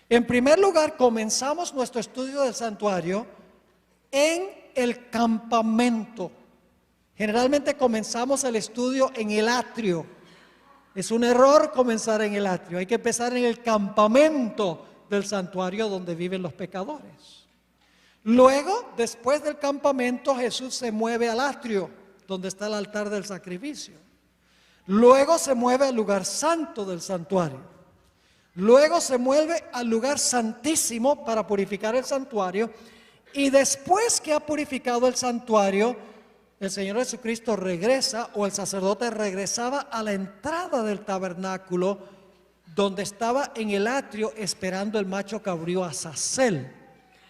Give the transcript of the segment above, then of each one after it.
En primer lugar, comenzamos nuestro estudio del santuario en el campamento. Generalmente comenzamos el estudio en el atrio. Es un error comenzar en el atrio. Hay que empezar en el campamento del santuario donde viven los pecadores. Luego, después del campamento, Jesús se mueve al atrio, donde está el altar del sacrificio. Luego se mueve al lugar santo del santuario. Luego se mueve al lugar santísimo para purificar el santuario. Y después que ha purificado el santuario, el Señor Jesucristo regresa, o el sacerdote regresaba a la entrada del tabernáculo, donde estaba en el atrio esperando el macho cabrío Azazel,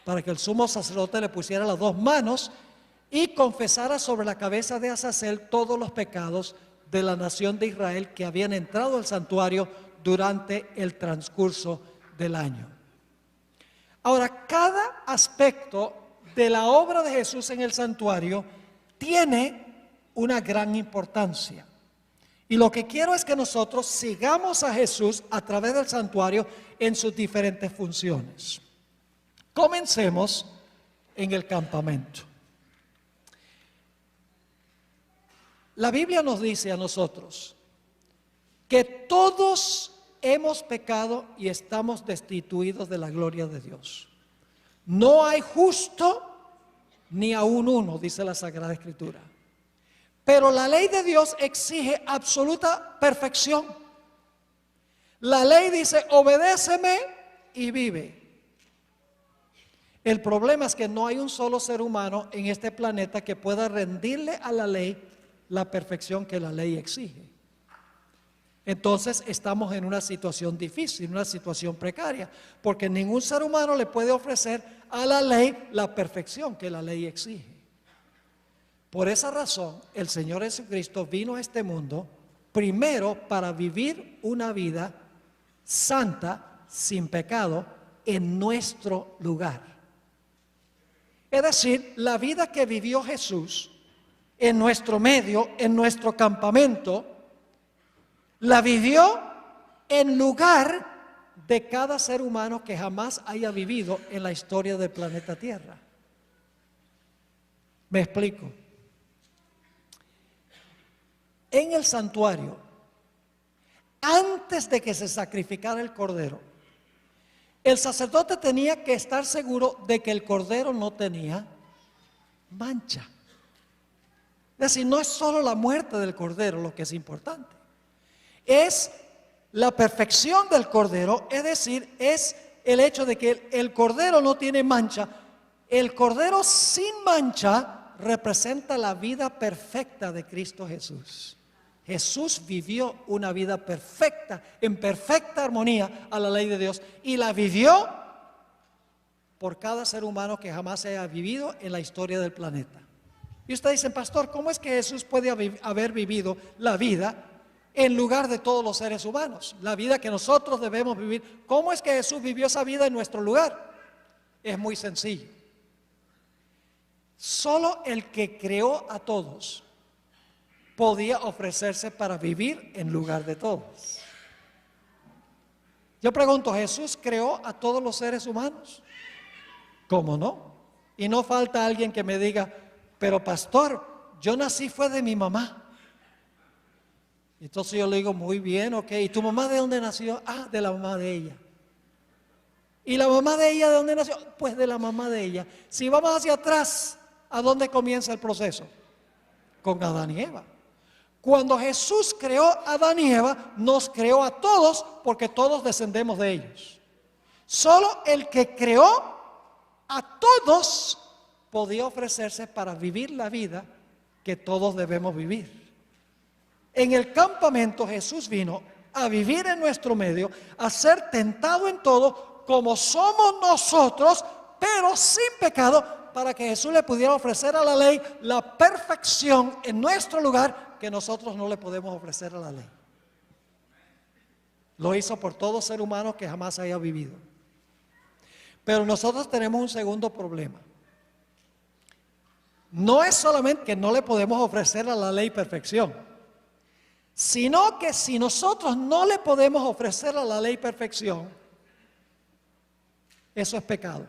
para que el sumo sacerdote le pusiera las dos manos y confesara sobre la cabeza de Azazel todos los pecados de la nación de Israel que habían entrado al santuario durante el transcurso del año. Ahora, cada aspecto de la obra de Jesús en el santuario tiene una gran importancia. Y lo que quiero es que nosotros sigamos a Jesús a través del santuario en sus diferentes funciones. Comencemos en el campamento. La Biblia nos dice a nosotros que todos hemos pecado y estamos destituidos de la gloria de Dios. No hay justo ni aún uno, dice la Sagrada Escritura. Pero la ley de Dios exige absoluta perfección. La ley dice: obedéceme y vive. El problema es que no hay un solo ser humano en este planeta que pueda rendirle a la ley la perfección que la ley exige. Entonces estamos en una situación difícil, una situación precaria, porque ningún ser humano le puede ofrecer a la ley la perfección que la ley exige. Por esa razón, el Señor Jesucristo vino a este mundo primero para vivir una vida santa, sin pecado, en nuestro lugar. Es decir, la vida que vivió Jesús en nuestro medio, en nuestro campamento, la vivió en lugar de cada ser humano que jamás haya vivido en la historia del planeta Tierra. Me explico. En el santuario, antes de que se sacrificara el cordero, el sacerdote tenía que estar seguro de que el cordero no tenía mancha. Es decir, no es solo la muerte del cordero lo que es importante, es la perfección del cordero, es decir, es el hecho de que el cordero no tiene mancha. El cordero sin mancha representa la vida perfecta de Cristo Jesús. Jesús vivió una vida perfecta, en perfecta armonía a la ley de Dios, y la vivió por cada ser humano que jamás haya vivido en la historia del planeta. Y ustedes dicen: pastor, ¿cómo es que Jesús puede haber vivido la vida en lugar de todos los seres humanos? La vida que nosotros debemos vivir. ¿Cómo es que Jesús vivió esa vida en nuestro lugar? Es muy sencillo. Solo el que creó a todos podía ofrecerse para vivir en lugar de todos. Yo pregunto: ¿Jesús creó a todos los seres humanos? ¿Cómo no? Y no falta alguien que me diga: pero pastor, yo nací fue de mi mamá. Entonces yo le digo: muy bien, ok. ¿Y tu mamá de dónde nació? Ah, de la mamá de ella. ¿Y la mamá de ella de dónde nació? Pues de la mamá de ella. Si vamos hacia atrás, ¿a dónde comienza el proceso? Con Adán y Eva. Cuando Jesús creó a Adán y Eva, nos creó a todos, porque todos descendemos de ellos. Solo el que creó a todos podía ofrecerse para vivir la vida que todos debemos vivir. En el campamento Jesús vino a vivir en nuestro medio, a ser tentado en todo como somos nosotros, pero sin pecado, para que Jesús le pudiera ofrecer a la ley la perfección en nuestro lugar que nosotros no le podemos ofrecer a la ley. Lo hizo por todo ser humano que jamás haya vivido. Pero nosotros tenemos un segundo problema. No es solamente que no le podemos ofrecer a la ley perfección, sino que si nosotros no le podemos ofrecer a la ley perfección, Eso es pecado.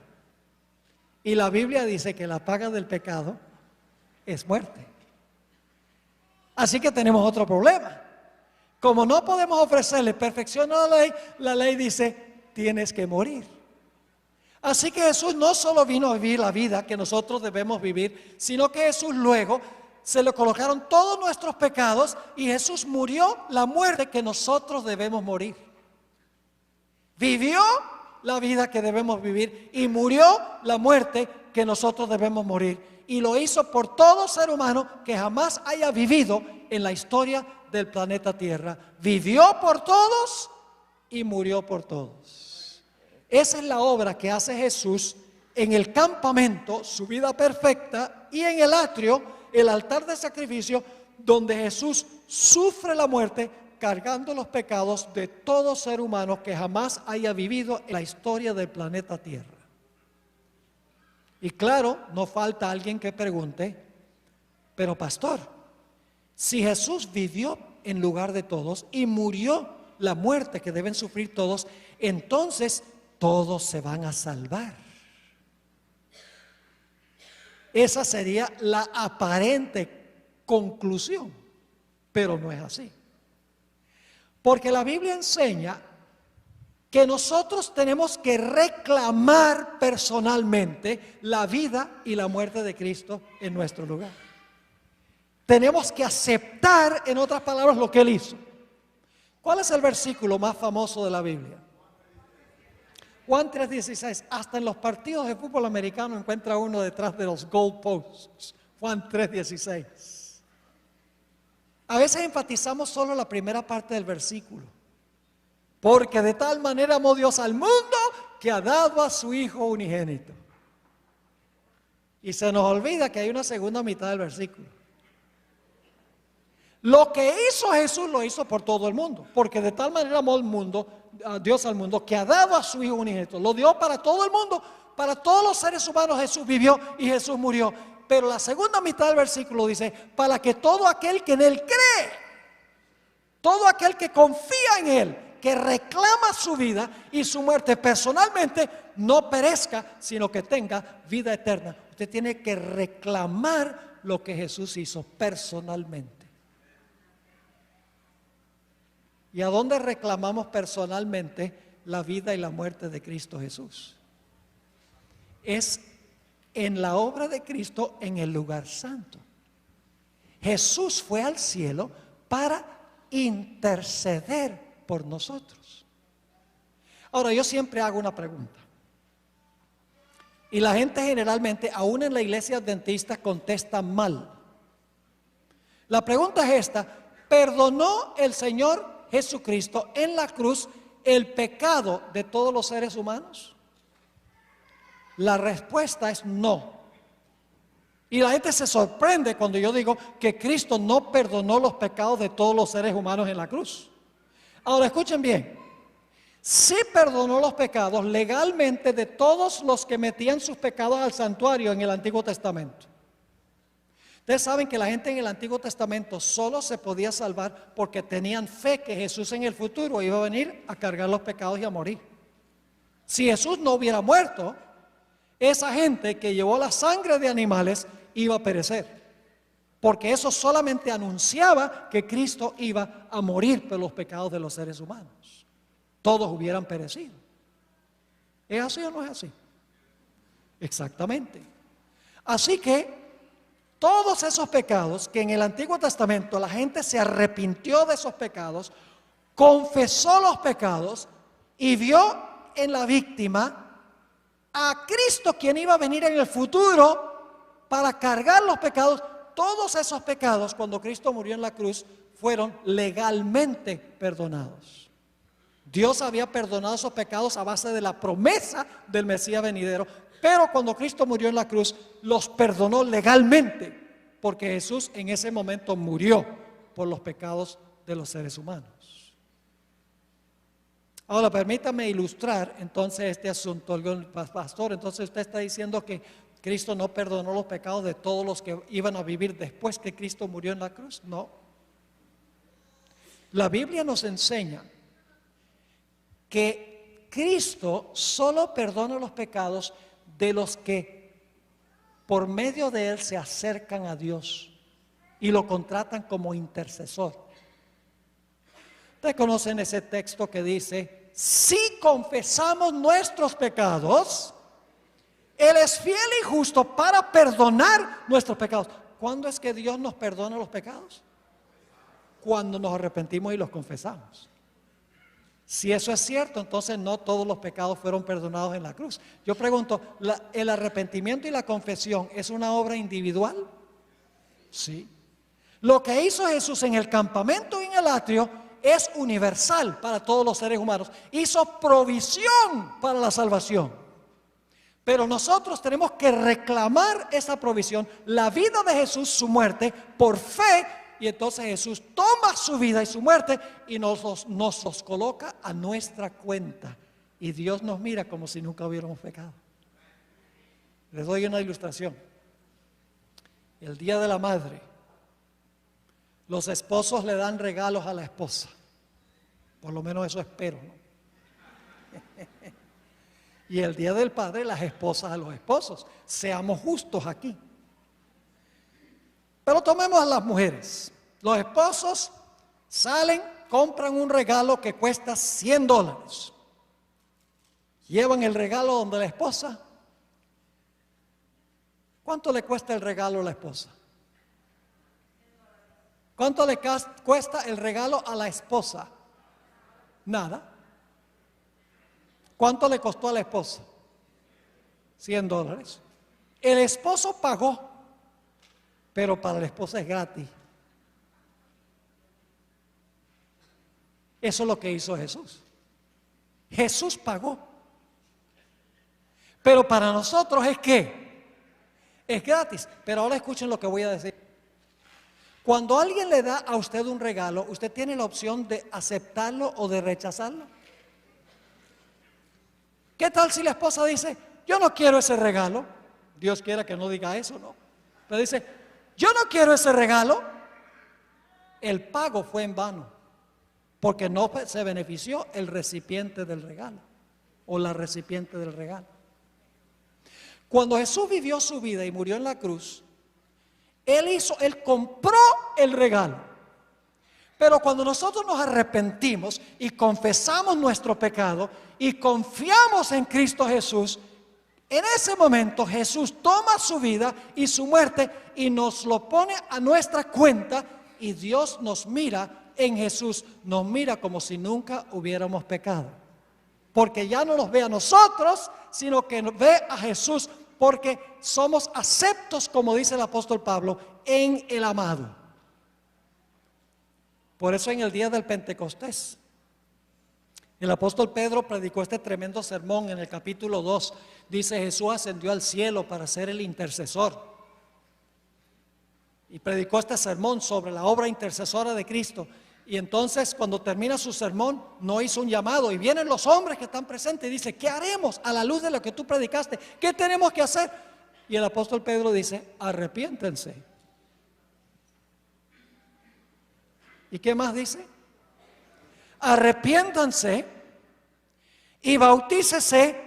Y la Biblia dice que la paga del pecado es muerte. Así que tenemos otro problema. Como no podemos ofrecerle perfección a la ley dice, tienes que morir. Así que Jesús no solo vino a vivir la vida que nosotros debemos vivir, sino que Jesús luego se le colocaron todos nuestros pecados y Jesús murió la muerte que nosotros debemos morir. Vivió la vida que debemos vivir y murió la muerte que nosotros debemos morir. Y lo hizo por todo ser humano que jamás haya vivido en la historia del planeta Tierra. Vivió por todos y murió por todos. Esa es la obra que hace Jesús en el campamento, su vida perfecta, y en el atrio, el altar de sacrificio, donde Jesús sufre la muerte cargando los pecados de todo ser humano que jamás haya vivido en la historia del planeta Tierra. Y claro, no falta alguien que pregunte, pero pastor, si Jesús vivió en lugar de todos y murió la muerte que deben sufrir todos, entonces todos se van a salvar. Esa sería la aparente conclusión, pero no es así. Porque la Biblia enseña que nosotros tenemos que reclamar personalmente la vida y la muerte de Cristo en nuestro lugar. Tenemos que aceptar, en otras palabras, lo que Él hizo. ¿Cuál es el versículo más famoso de la Biblia? Juan 3:16. Hasta en los partidos de fútbol americano encuentra uno detrás de los goalposts. Juan 3:16. A veces enfatizamos solo la primera parte del versículo. Porque de tal manera amó Dios al mundo que ha dado a su Hijo unigénito. Y se nos olvida que hay una segunda mitad del versículo. Lo que hizo Jesús lo hizo por todo el mundo. Porque de tal manera amó al mundo, a Dios al mundo, que ha dado a su Hijo unigénito. Lo dio para todo el mundo, para todos los seres humanos. Jesús vivió y Jesús murió. Pero la segunda mitad del versículo dice, para que todo aquel que en Él cree, todo aquel que confía en Él, que reclama su vida y su muerte personalmente, no perezca, sino que tenga vida eterna. Usted tiene que reclamar lo que Jesús hizo personalmente. ¿Y a dónde reclamamos personalmente la vida y la muerte de Cristo Jesús? Es en la obra de Cristo en el lugar santo. Jesús fue al cielo para interceder por nosotros. Ahora, yo siempre hago una pregunta. Y la gente generalmente, aún en la iglesia adventista, contesta mal. La pregunta es esta: ¿perdonó el Señor Jesucristo en la cruz el pecado de todos los seres humanos? La respuesta es no. Y la gente se sorprende cuando yo digo que Cristo no perdonó los pecados de todos los seres humanos en la cruz. Ahora escuchen bien, sí perdonó los pecados legalmente de todos los que metían sus pecados al santuario en el Antiguo Testamento. Ustedes saben que la gente en el Antiguo Testamento solo se podía salvar porque tenían fe que Jesús en el futuro iba a venir a cargar los pecados y a morir. Si Jesús no hubiera muerto, esa gente que llevó la sangre de animales iba a perecer. Porque eso solamente anunciaba que Cristo iba a morir por los pecados de los seres humanos. Todos hubieran perecido. ¿Es así o no es así? Exactamente. Así que todos esos pecados que en el Antiguo Testamento la gente se arrepintió de esos pecados, confesó los pecados y vio en la víctima a Cristo, quien iba a venir en el futuro para cargar los pecados. Todos esos pecados, cuando Cristo murió en la cruz, fueron legalmente perdonados. Dios había perdonado esos pecados a base de la promesa del Mesías venidero, pero cuando Cristo murió en la cruz, los perdonó legalmente, porque Jesús en ese momento murió por los pecados de los seres humanos. Ahora, permítame ilustrar entonces este asunto. Pastor, entonces usted está diciendo que Cristo no perdonó los pecados de todos los que iban a vivir después que Cristo murió en la cruz. No. La Biblia nos enseña que Cristo solo perdona los pecados de los que por medio de Él se acercan a Dios y lo contratan como intercesor. Ustedes conocen ese texto que dice: si confesamos nuestros pecados, Él es fiel y justo para perdonar nuestros pecados. ¿Cuándo es que Dios nos perdona los pecados? Cuando nos arrepentimos y los confesamos. Si eso es cierto, entonces no todos los pecados fueron perdonados en la cruz. Yo pregunto, ¿el arrepentimiento y la confesión es una obra individual? Sí. Lo que hizo Jesús en el campamento y en el atrio es universal para todos los seres humanos. Hizo provisión para la salvación. Pero nosotros tenemos que reclamar esa provisión, la vida de Jesús, su muerte, por fe. Y entonces Jesús toma su vida y su muerte y nos los coloca a nuestra cuenta. Y Dios nos mira como si nunca hubiéramos pecado. Les doy una ilustración. El Día de la Madre, los esposos le dan regalos a la esposa. Por lo menos eso espero, ¿no? Y el Día del Padre, las esposas a los esposos. Seamos justos aquí. Pero tomemos a las mujeres. Los esposos salen, compran un regalo que cuesta $100. Llevan el regalo donde la esposa. ¿Cuánto le cuesta el regalo a la esposa? ¿Cuánto le cuesta el regalo a la esposa? Nada. ¿Cuánto le costó a la esposa? $100. El esposo pagó, pero para la esposa es gratis. Eso es lo que hizo Jesús. Jesús pagó. Pero para nosotros es que es gratis. Pero ahora escuchen lo que voy a decir. Cuando alguien le da a usted un regalo, usted tiene la opción de aceptarlo o de rechazarlo. ¿Qué tal si la esposa dice: yo no quiero ese regalo? Dios quiera que no diga eso, ¿no? Pero dice: yo no quiero ese regalo. El pago fue en vano, porque no se benefició el recipiente del regalo o la recipiente del regalo. Cuando Jesús vivió su vida y murió en la cruz, Él compró el regalo. Pero cuando nosotros nos arrepentimos y confesamos nuestro pecado y confiamos en Cristo Jesús, en ese momento Jesús toma su vida y su muerte y nos lo pone a nuestra cuenta, y Dios nos mira en Jesús, nos mira como si nunca hubiéramos pecado. Porque ya no nos ve a nosotros, sino que nos ve a Jesús, porque somos aceptos, como dice el apóstol Pablo, en el amado. Por eso en el día del Pentecostés, el apóstol Pedro predicó este tremendo sermón en el capítulo 2. Dice: Jesús ascendió al cielo para ser el intercesor. Y predicó este sermón sobre la obra intercesora de Cristo. Y entonces, cuando termina su sermón, no hizo un llamado. Y vienen los hombres que están presentes y dice: ¿qué haremos a la luz de lo que tú predicaste? ¿Qué tenemos que hacer? Y el apóstol Pedro dice: arrepiéntense. ¿Y qué más dice? Arrepiéntanse y bautícese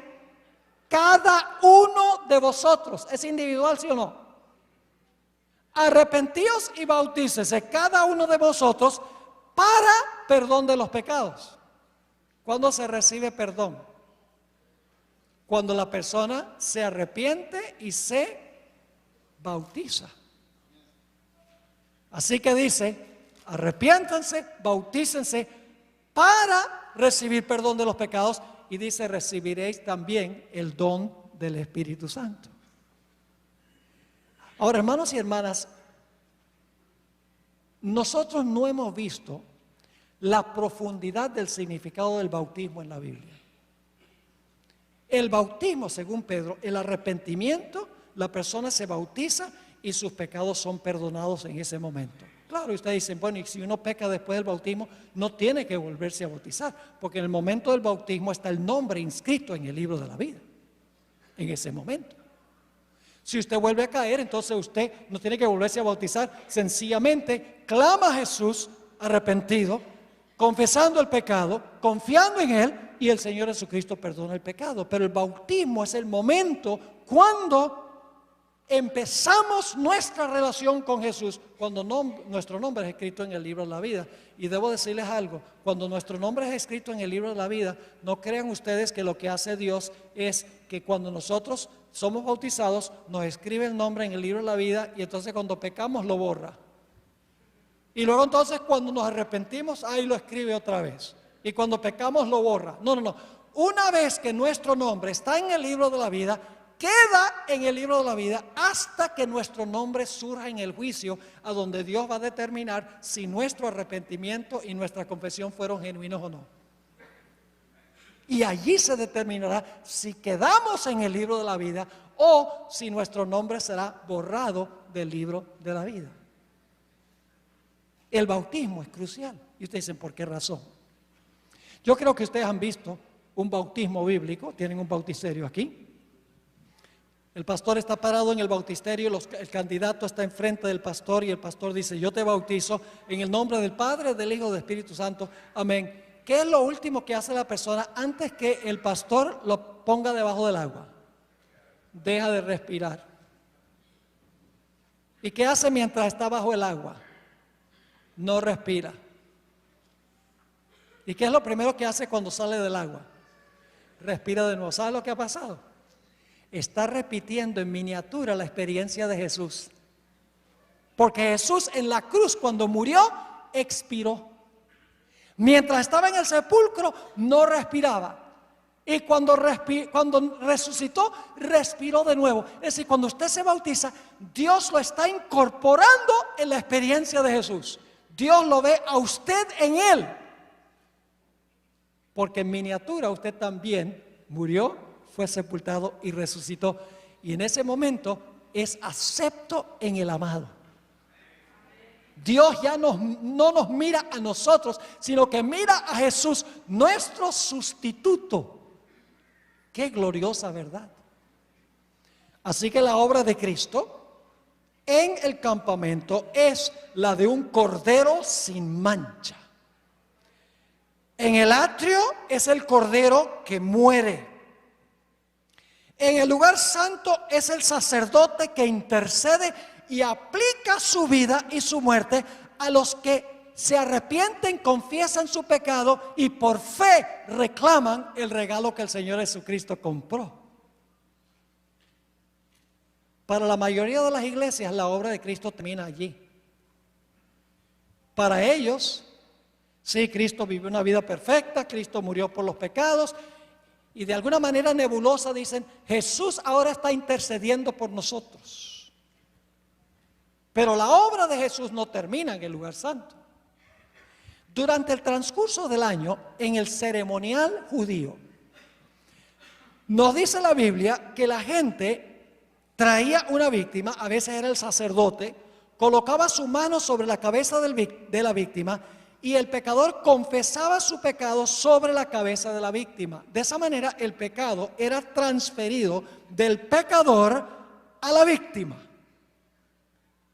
cada uno de vosotros. ¿Es individual, sí o no? Arrepentíos y bautícese cada uno de vosotros para perdón de los pecados. ¿Cuándo se recibe perdón? Cuando la persona se arrepiente y se bautiza. Así que dice: arrepiéntanse, bautícense para recibir perdón de los pecados. Y dice: recibiréis también el don del Espíritu Santo. Ahora, hermanos y hermanas, nosotros no hemos visto la profundidad del significado del bautismo en la Biblia. El bautismo, según Pedro, el arrepentimiento, la persona se bautiza y sus pecados son perdonados en ese momento. Claro, y ustedes dicen: bueno, y si uno peca después del bautismo, no tiene que volverse a bautizar, porque en el momento del bautismo está el nombre inscrito en el libro de la vida, en ese momento. Si usted vuelve a caer, entonces usted no tiene que volverse a bautizar, sencillamente clama a Jesús arrepentido, confesando el pecado, confiando en Él, y el Señor Jesucristo perdona el pecado. Pero el bautismo es el momento cuando empezamos nuestra relación con Jesús, cuando nuestro nombre es escrito en el libro de la vida. Y debo decirles algo: cuando nuestro nombre es escrito en el libro de la vida, no crean ustedes que lo que hace Dios es que cuando nosotros somos bautizados nos escribe el nombre en el libro de la vida, y entonces cuando pecamos lo borra, y luego entonces cuando nos arrepentimos ahí lo escribe otra vez, y cuando pecamos lo borra. No. Una vez que nuestro nombre está en el libro de la vida, queda en el libro de la vida hasta que nuestro nombre surja en el juicio, a donde Dios va a determinar si nuestro arrepentimiento y nuestra confesión fueron genuinos o no. Y allí se determinará si quedamos en el libro de la vida o si nuestro nombre será borrado del libro de la vida. El bautismo es crucial. Y ustedes dicen, ¿por qué razón? Yo creo que ustedes han visto un bautismo bíblico. Tienen un bautisterio aquí. El pastor está parado en el bautisterio, el candidato está enfrente del pastor, y el pastor dice: yo te bautizo en el nombre del Padre, del Hijo y del Espíritu Santo. Amén. ¿Qué es lo último que hace la persona antes que el pastor lo ponga debajo del agua? Deja de respirar. ¿Y qué hace mientras está bajo el agua? No respira. ¿Y qué es lo primero que hace cuando sale del agua? Respira de nuevo. ¿Sabe lo que ha pasado? Está repitiendo en miniatura la experiencia de Jesús. Porque Jesús en la cruz, cuando murió, expiró. Mientras estaba en el sepulcro no respiraba, y cuando resucitó respiró de nuevo. Es decir, cuando usted se bautiza, Dios lo está incorporando en la experiencia de Jesús. Dios lo ve a usted en Él, porque en miniatura usted también murió, fue sepultado y resucitó, y en ese momento es acepto en el amado. Dios ya no nos mira a nosotros, sino que mira a Jesús, nuestro sustituto. Qué gloriosa verdad. Así que la obra de Cristo en el campamento es la de un cordero sin mancha. En el atrio es el cordero que muere. En el lugar santo es el sacerdote que intercede y aplica su vida y su muerte a los que se arrepienten, confiesan su pecado y por fe reclaman el regalo que el Señor Jesucristo compró. Para la mayoría de las iglesias la obra de Cristo termina allí. Para ellos, sí, Cristo vivió una vida perfecta, Cristo murió por los pecados, y de alguna manera nebulosa dicen: Jesús ahora está intercediendo por nosotros. Pero la obra de Jesús no termina en el lugar santo. Durante el transcurso del año, en el ceremonial judío, nos dice la Biblia que la gente traía una víctima, a veces era el sacerdote, colocaba su mano sobre la cabeza de la víctima, y el pecador confesaba su pecado sobre la cabeza de la víctima. De esa manera el pecado era transferido del pecador a la víctima.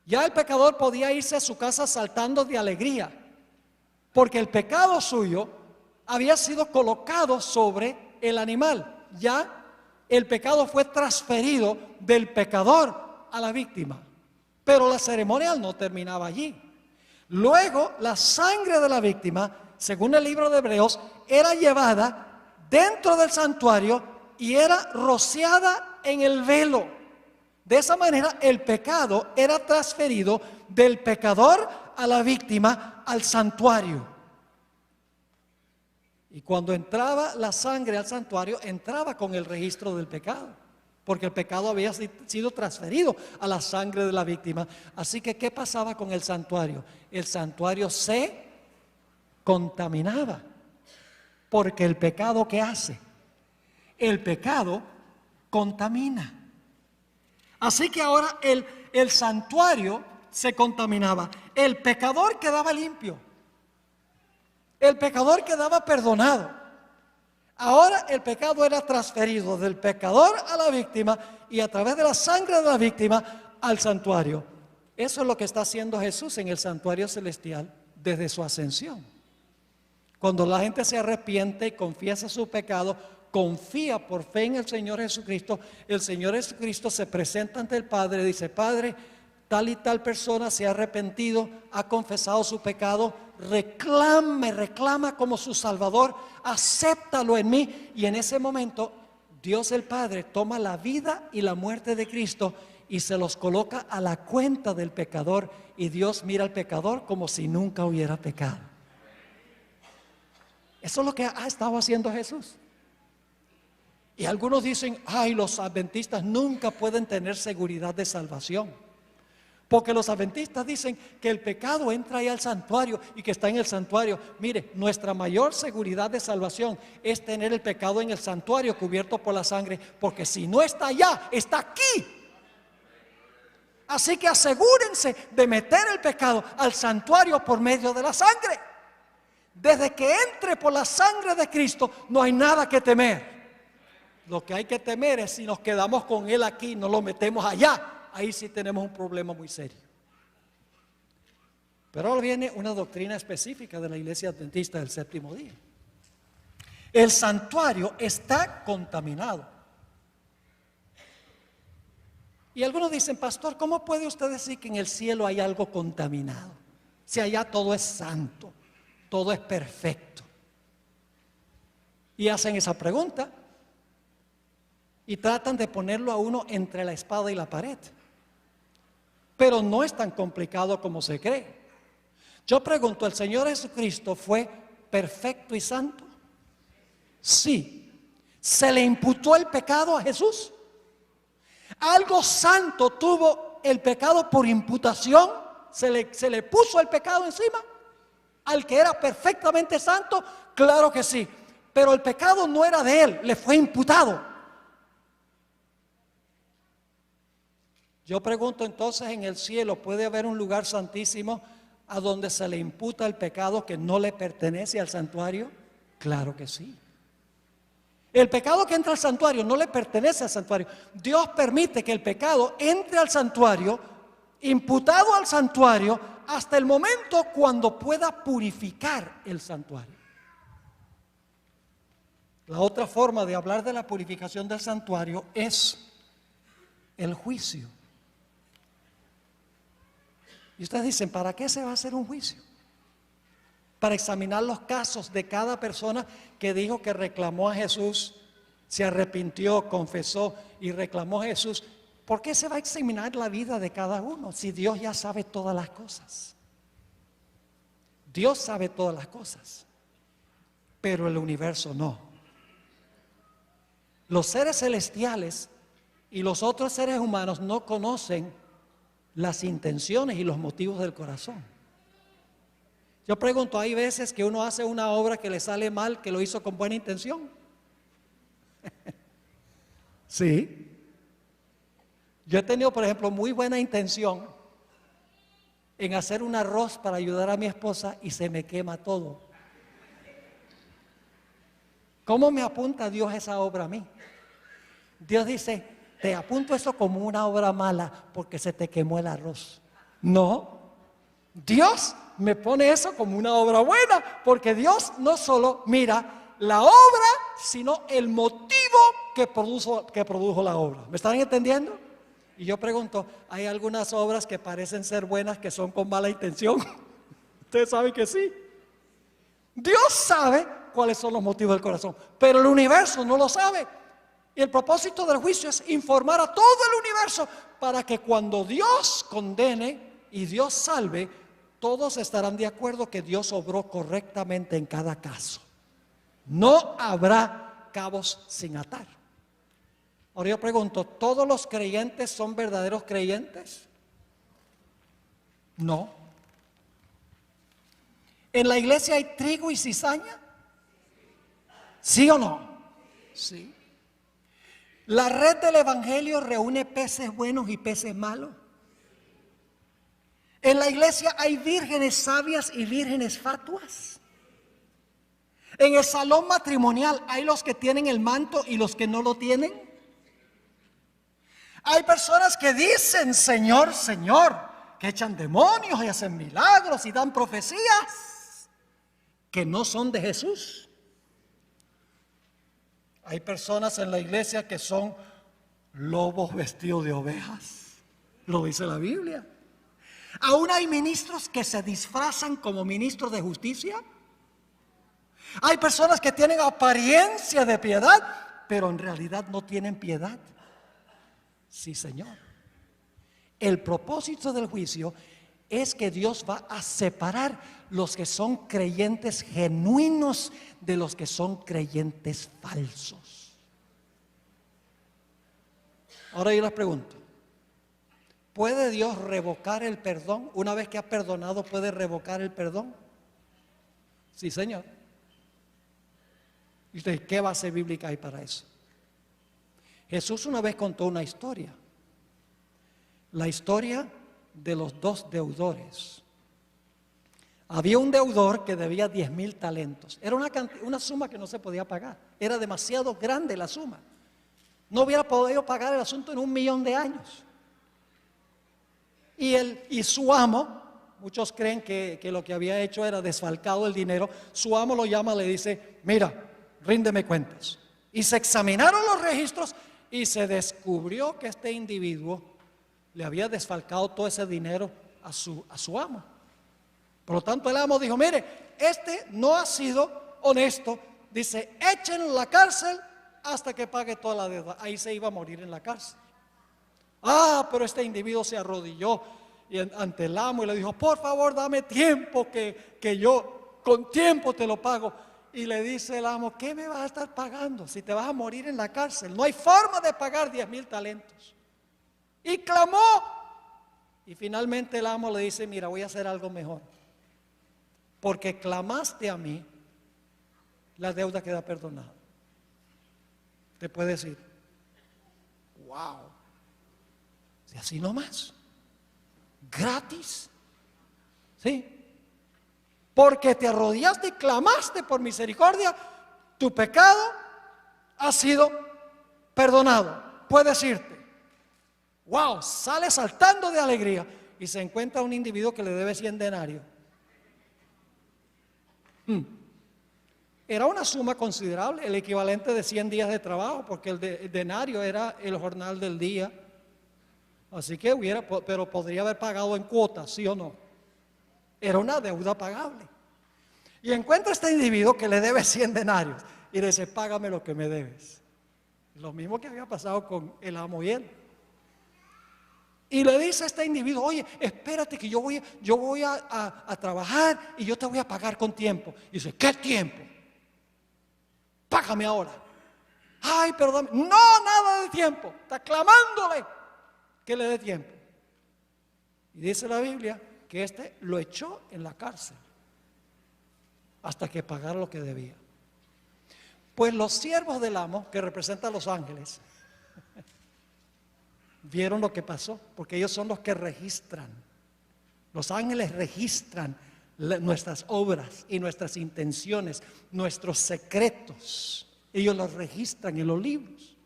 Ya el pecador podía irse a su casa saltando de alegría, porque el pecado suyo había sido colocado sobre el animal. Ya el pecado fue transferido del pecador a la víctima. Pero la ceremonial no terminaba allí. Luego la sangre de la víctima, según el libro de Hebreos, era llevada dentro del santuario y era rociada en el velo. De esa manera el pecado era transferido del pecador a la víctima al santuario. Y cuando entraba la sangre al santuario, entraba con el registro del pecado, porque el pecado había sido transferido a la sangre de la víctima. Así que, ¿qué pasaba con el santuario? El santuario se contaminaba, porque el pecado, ¿qué hace? El pecado contamina. Así que ahora el santuario se contaminaba. El pecador quedaba limpio. El pecador quedaba perdonado. Ahora el pecado era transferido del pecador a la víctima y a través de la sangre de la víctima al santuario. Eso es lo que está haciendo Jesús en el santuario celestial desde su ascensión. Cuando la gente se arrepiente y confiesa su pecado, confía por fe en el Señor Jesucristo, el Señor Jesucristo se presenta ante el Padre y dice: Padre, tal y tal persona se ha arrepentido, ha confesado su pecado, reclama como su Salvador, acéptalo en mí. Y en ese momento Dios el Padre toma la vida y la muerte de Cristo y se los coloca a la cuenta del pecador, y Dios mira al pecador como si nunca hubiera pecado. Eso es lo que ha estado haciendo Jesús. Y algunos dicen: ay, los adventistas nunca pueden tener seguridad de salvación, porque los adventistas dicen que el pecado entra ahí al santuario y que está en el santuario. Mire, nuestra mayor seguridad de salvación es tener el pecado en el santuario cubierto por la sangre, porque si no está allá, está aquí. Así que asegúrense de meter el pecado al santuario por medio de la sangre. Desde que entre por la sangre de Cristo, no hay nada que temer. Lo que hay que temer es si nos quedamos con Él aquí, no lo metemos allá. Ahí sí tenemos un problema muy serio. Pero ahora viene una doctrina específica de la Iglesia Adventista del Séptimo Día. El santuario está contaminado. Y algunos dicen: pastor, ¿cómo puede usted decir que en el cielo hay algo contaminado? Si allá todo es santo, todo es perfecto. Y hacen esa pregunta y tratan de ponerlo a uno entre la espada y la pared. Pero no es tan complicado como se cree. Yo pregunto: ¿el Señor Jesucristo fue perfecto y santo? Sí. ¿Se le imputó el pecado a Jesús? ¿Algo santo tuvo el pecado por imputación? ¿Se le puso el pecado encima al que era perfectamente santo? Claro que sí. Pero el pecado no era de él, le fue imputado. Yo pregunto entonces: ¿en el cielo puede haber un lugar santísimo a donde se le imputa el pecado que no le pertenece al santuario? Claro que sí. El pecado que entra al santuario no le pertenece al santuario. Dios permite que el pecado entre al santuario, imputado al santuario, hasta el momento cuando pueda purificar el santuario. La otra forma de hablar de la purificación del santuario es el juicio. Y ustedes dicen: ¿para qué se va a hacer un juicio? Para examinar los casos de cada persona que dijo que reclamó a Jesús, se arrepintió, confesó y reclamó a Jesús. ¿Por qué se va a examinar la vida de cada uno si Dios ya sabe todas las cosas? Dios sabe todas las cosas, pero el universo no. Los seres celestiales y los otros seres humanos no conocen las intenciones y los motivos del corazón. Yo pregunto: ¿hay veces que uno hace una obra que le sale mal, que lo hizo con buena intención? Sí. Yo he tenido, por ejemplo, muy buena intención en hacer un arroz para ayudar a mi esposa y se me quema todo. ¿Cómo me apunta Dios esa obra a mí? Dios dice: te apunto eso como una obra mala porque se te quemó el arroz. No, Dios me pone eso como una obra buena, porque Dios no solo mira la obra, sino el motivo que produjo la obra. ¿Me están entendiendo? Y yo pregunto: ¿hay algunas obras que parecen ser buenas que son con mala intención? Ustedes saben que sí. Dios sabe cuáles son los motivos del corazón, pero el universo no lo sabe. Y el propósito del juicio es informar a todo el universo para que cuando Dios condene y Dios salve, todos estarán de acuerdo que Dios obró correctamente en cada caso. No habrá cabos sin atar. Ahora yo pregunto: ¿todos los creyentes son verdaderos creyentes? No. ¿En la iglesia hay trigo y cizaña? ¿Sí o no? Sí. ¿La red del evangelio reúne peces buenos y peces malos? ¿En la iglesia hay vírgenes sabias y vírgenes fatuas? ¿En el salón matrimonial hay los que tienen el manto y los que no lo tienen? Hay personas que dicen: Señor, Señor, que echan demonios y hacen milagros y dan profecías, que no son de Jesús. Hay personas en la iglesia que son lobos vestidos de ovejas. Lo dice la Biblia. Aún hay ministros que se disfrazan como ministros de justicia. Hay personas que tienen apariencia de piedad, pero en realidad no tienen piedad. Sí, Señor. El propósito del juicio es que Dios va a separar los que son creyentes genuinos de los que son creyentes falsos. Ahora yo les pregunto, ¿puede Dios revocar el perdón? Una vez que ha perdonado, ¿puede revocar el perdón? Sí, Señor. ¿Y usted qué base bíblica hay para eso? Jesús una vez contó una historia. La historia de los dos deudores. Había un deudor que debía 10,000 talentos. Era una suma que no se podía pagar. Era demasiado grande la suma. No hubiera podido pagar el asunto en 1,000,000 de años. Y su amo, muchos creen que lo que había hecho era desfalcado el dinero. Su amo lo llama y le dice: mira, ríndeme cuentas. Y se examinaron los registros y se descubrió que este individuo le había desfalcado todo ese dinero a su amo. Por lo tanto, el amo dijo: mire, este no ha sido honesto. Dice: échenlo en la cárcel hasta que pague toda la deuda. Ahí se iba a morir en la cárcel. Pero este individuo se arrodilló ante el amo y le dijo: por favor, dame tiempo, que yo con tiempo te lo pago. Y le dice el amo: ¿qué me vas a estar pagando si te vas a morir en la cárcel? No hay forma de pagar 10,000 talentos. Y clamó. Y finalmente el amo le dice: mira, voy a hacer algo mejor. Porque clamaste a mí, la deuda queda perdonada. Te puede decir: wow, si así nomás, gratis, ¿sí? Porque te arrodillaste y clamaste por misericordia, tu pecado ha sido perdonado. Puedes irte. Wow, sale saltando de alegría y se encuentra un individuo que le debe 100 denarios. Era una suma considerable, el equivalente de 100 días de trabajo, porque el denario era el jornal del día. Así que pero podría haber pagado en cuotas, ¿sí o no? Era una deuda pagable. Y encuentra este individuo que le debe 100 denarios y le dice: págame lo que me debes. Lo mismo que había pasado con el amo y él. Y le dice a este individuo: oye, espérate que yo voy a trabajar y yo te voy a pagar con tiempo. Y dice: ¿qué tiempo? Págame ahora. Ay, perdón. No, nada de tiempo. Está clamándole que le dé tiempo. Y dice la Biblia que este lo echó en la cárcel hasta que pagara lo que debía. Pues los siervos del amo, que representan a los ángeles, vieron lo que pasó, porque ellos son los que registran. Los ángeles registran nuestras obras y nuestras intenciones, nuestros secretos. Ellos los registran en los libros.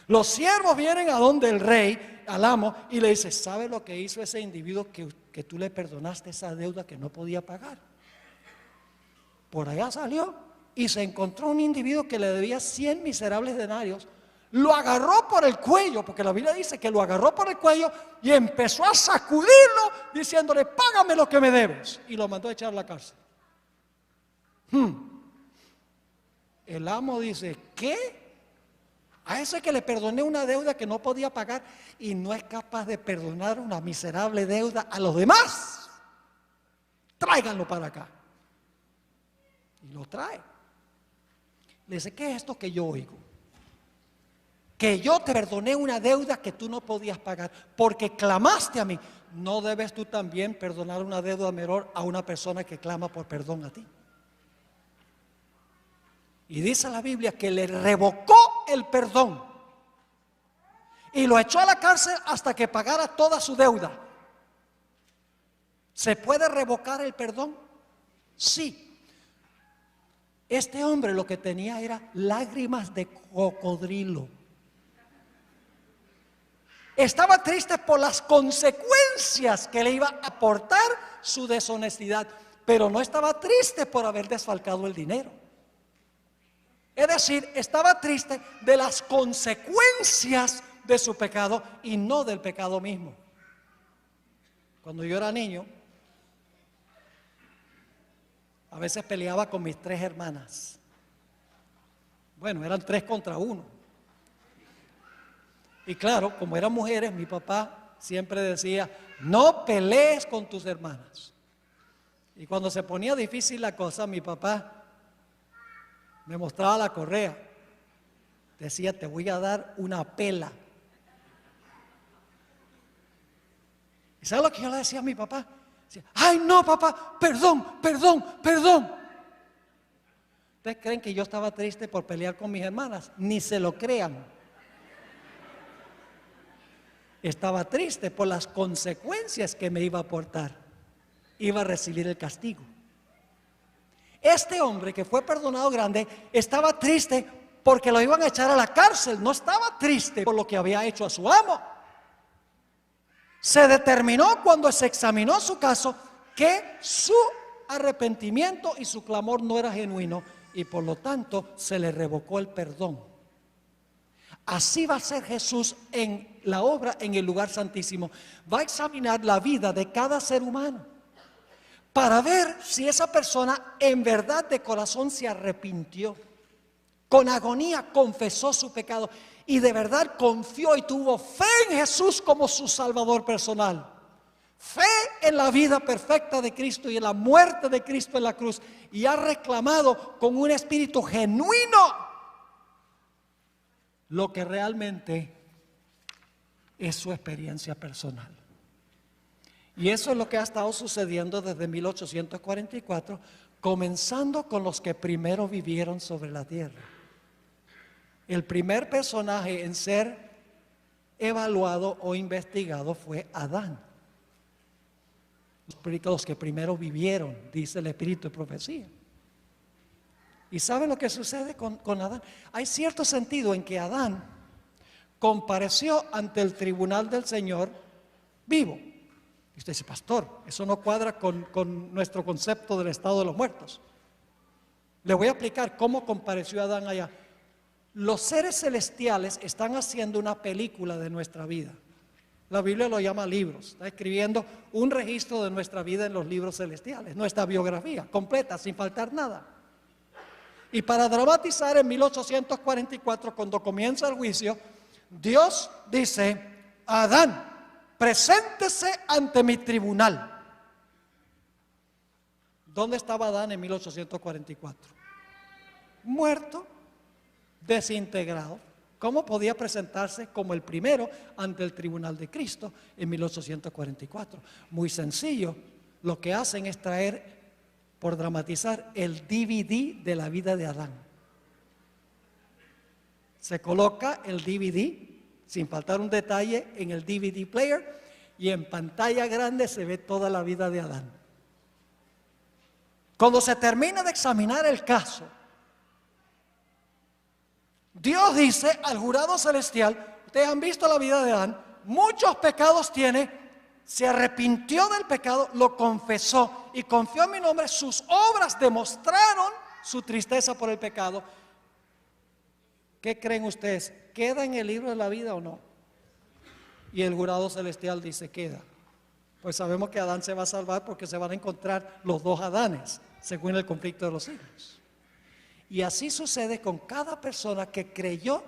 Los siervos vienen a donde el rey, al amo, y le dice: ¿sabe lo que hizo ese individuo que tú le perdonaste esa deuda que no podía pagar? Por allá salió y se encontró un individuo que le debía 100 miserables denarios. Lo agarró por el cuello, porque la Biblia dice que lo agarró por el cuello y empezó a sacudirlo diciéndole: págame lo que me debes. Y lo mandó a echar a la cárcel. El amo dice: ¿qué? A ese que le perdoné una deuda que no podía pagar y no es capaz de perdonar una miserable deuda a los demás. Tráiganlo para acá. Y lo trae. Le dice: ¿qué es esto que yo oigo? Que yo te perdoné una deuda que tú no podías pagar porque clamaste a mí. ¿No debes tú también perdonar una deuda menor a una persona que clama por perdón a ti? Y dice la Biblia que le revocó el perdón y lo echó a la cárcel hasta que pagara toda su deuda. ¿Se puede revocar el perdón? Sí. Este hombre lo que tenía era lágrimas de cocodrilo. Estaba triste por las consecuencias que le iba a aportar su deshonestidad, pero no estaba triste por haber desfalcado el dinero. Es decir, estaba triste de las consecuencias de su pecado y no del pecado mismo. Cuando yo era niño, a veces peleaba con mis 3 hermanas. Bueno, eran 3 contra 1. Y claro, como eran mujeres, mi papá siempre decía, no pelees con tus hermanas. Y cuando se ponía difícil la cosa, mi papá me mostraba la correa. Decía, te voy a dar una pela. ¿Y sabes lo que yo le decía a mi papá? Decía, ay no papá, perdón, perdón, perdón. ¿Ustedes creen que yo estaba triste por pelear con mis hermanas? Ni se lo crean. Estaba triste por las consecuencias que me iba a aportar. Iba a recibir el castigo. Este hombre que fue perdonado grande estaba triste porque lo iban a echar a la cárcel. No estaba triste por lo que había hecho a su amo. Se determinó cuando se examinó su caso que su arrepentimiento y su clamor no era genuino y por lo tanto se le revocó el perdón. Así va a ser Jesús en la obra en el lugar santísimo. Va a examinar la vida de cada ser humano para ver si esa persona en verdad de corazón se arrepintió, con agonía confesó su pecado y de verdad confió y tuvo fe en Jesús como su Salvador personal. Fe en la vida perfecta de Cristo y en la muerte de Cristo en la cruz, y ha reclamado con un espíritu genuino lo que realmente es su experiencia personal. Y eso es lo que ha estado sucediendo desde 1844, comenzando con los que primero vivieron sobre la tierra. El primer personaje en ser evaluado o investigado fue Adán. Los que primero vivieron, dice el Espíritu de Profecía. ¿Y saben lo que sucede con Adán? Hay cierto sentido en que Adán compareció ante el tribunal del Señor vivo. Y usted dice, pastor, eso no cuadra con nuestro concepto del estado de los muertos. Le voy a explicar cómo compareció Adán allá. Los seres celestiales están haciendo una película de nuestra vida. La Biblia lo llama libros. Está escribiendo un registro de nuestra vida en los libros celestiales, nuestra biografía completa, sin faltar nada. Y para dramatizar, en 1844, cuando comienza el juicio, Dios dice, Adán, preséntese ante mi tribunal. ¿Dónde estaba Adán en 1844? Muerto, desintegrado. ¿Cómo podía presentarse como el primero ante el tribunal de Cristo en 1844? Muy sencillo. Lo que hacen es traer, por dramatizar, el DVD de la vida de Adán. Se coloca el DVD, sin faltar un detalle, en el DVD player, y en pantalla grande se ve toda la vida de Adán. Cuando se termina de examinar el caso, Dios dice al jurado celestial, ustedes han visto la vida de Adán, muchos pecados tiene, se arrepintió del pecado, lo confesó y confió en mi nombre, sus obras demostraron su tristeza por el pecado. ¿Qué creen ustedes? ¿Queda en el libro de la vida o no? Y el jurado celestial dice, queda. Pues sabemos que Adán se va a salvar porque se van a encontrar los 2 Adanes, según el conflicto de los siglos. Y así sucede con cada persona que creyó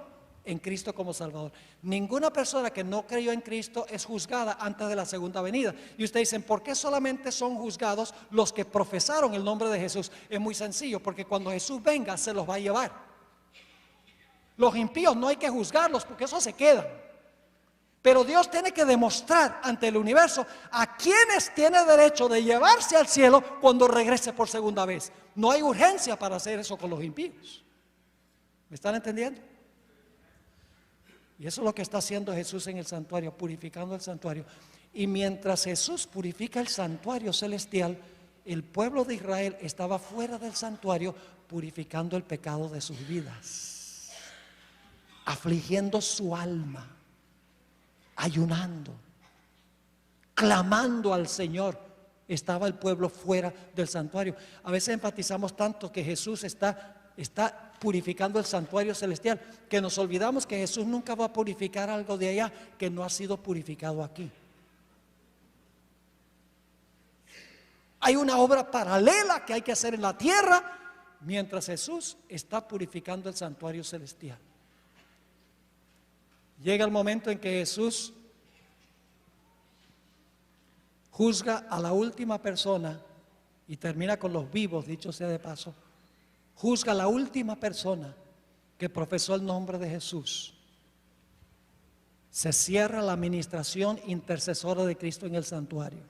en Cristo como Salvador. Ninguna persona que no creyó en Cristo es juzgada antes de la segunda venida. Y ustedes dicen, ¿por qué solamente son juzgados los que profesaron el nombre de Jesús? Es muy sencillo, porque cuando Jesús venga se los va a llevar. Los impíos no hay que juzgarlos porque eso se quedan. Pero Dios tiene que demostrar ante el universo a quienes tiene derecho de llevarse al cielo cuando regrese por segunda vez. No hay urgencia para hacer eso con los impíos. ¿Me están entendiendo? Y eso es lo que está haciendo Jesús en el santuario, purificando el santuario. Y mientras Jesús purifica el santuario celestial, el pueblo de Israel estaba fuera del santuario purificando el pecado de sus vidas, afligiendo su alma, ayunando, clamando al Señor estaba el pueblo fuera del santuario. A veces enfatizamos tanto que Jesús está purificando el santuario celestial, que nos olvidamos que Jesús nunca va a purificar algo de allá que no ha sido purificado aquí. Hay una obra paralela que hay que hacer en la tierra mientras Jesús está purificando el santuario celestial. Llega el momento en que Jesús juzga a la última persona y termina con los vivos, dicho sea de paso. Juzga a la última persona que profesó el nombre de Jesús. Se cierra la administración intercesora de Cristo en el santuario.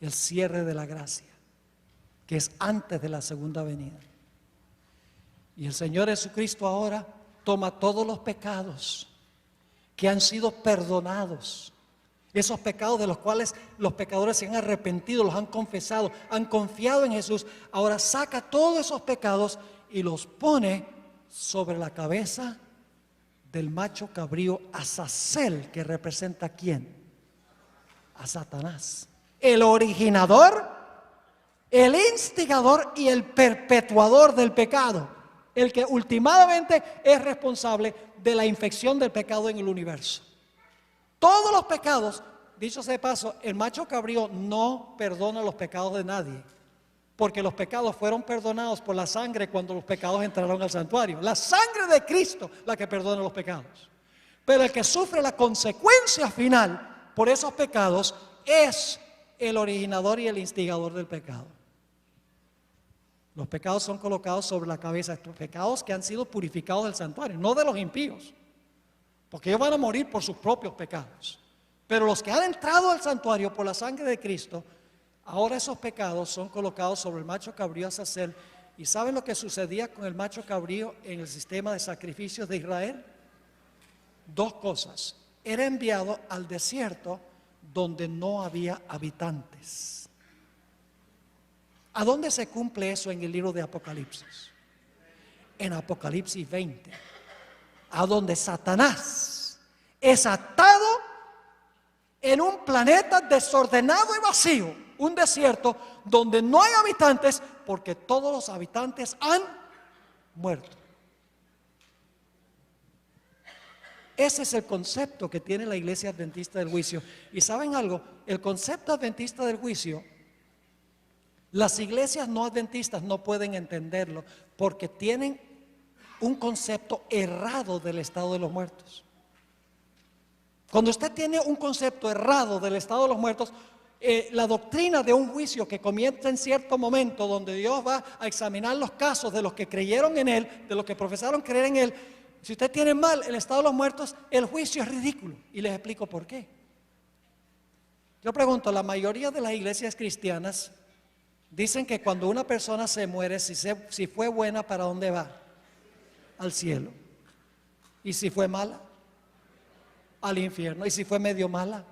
El cierre de la gracia, que es antes de la segunda venida. Y el Señor Jesucristo ahora toma todos los pecados que han sido perdonados, esos pecados de los cuales los pecadores se han arrepentido, los han confesado, han confiado en Jesús. Ahora saca todos esos pecados y los pone sobre la cabeza del macho cabrío Azazel, que representa ¿a quién? A Satanás, el originador, el instigador y el perpetuador del pecado, el que últimamente es responsable de la infección del pecado en el universo. Todos los pecados, dicho sea de paso, el macho cabrío no perdona los pecados de nadie, porque los pecados fueron perdonados por la sangre cuando los pecados entraron al santuario. La sangre de Cristo la que perdona los pecados. Pero el que sufre la consecuencia final por esos pecados es el originador y el instigador del pecado. Los pecados son colocados sobre la cabeza, estos pecados que han sido purificados del santuario, no de los impíos, porque ellos van a morir por sus propios pecados. Pero los que han entrado al santuario por la sangre de Cristo, ahora esos pecados son colocados sobre el macho cabrío Azazel. ¿Y saben lo que sucedía con el macho cabrío en el sistema de sacrificios de Israel? Dos cosas. Era enviado al desierto donde no había habitantes. ¿A dónde se cumple eso en el libro de Apocalipsis? En Apocalipsis 20, a donde Satanás es atado en un planeta desordenado y vacío, un desierto donde no hay habitantes porque todos los habitantes han muerto. Ese es el concepto que tiene la Iglesia Adventista del Juicio. Y ¿saben algo? El concepto adventista del juicio, las iglesias no adventistas no pueden entenderlo porque tienen un concepto errado del estado de los muertos. Cuando usted tiene un concepto errado del estado de los muertos, la doctrina de un juicio que comienza en cierto momento donde Dios va a examinar los casos de los que creyeron en Él, de los que profesaron creer en Él. Si usted tiene mal el estado de los muertos, el juicio es ridículo. Y les explico por qué. Yo pregunto, la mayoría de las iglesias cristianas dicen que cuando una persona se muere, si fue buena, ¿para dónde va? Al cielo. ¿Y si fue mala? Al infierno. ¿Y si fue medio mala?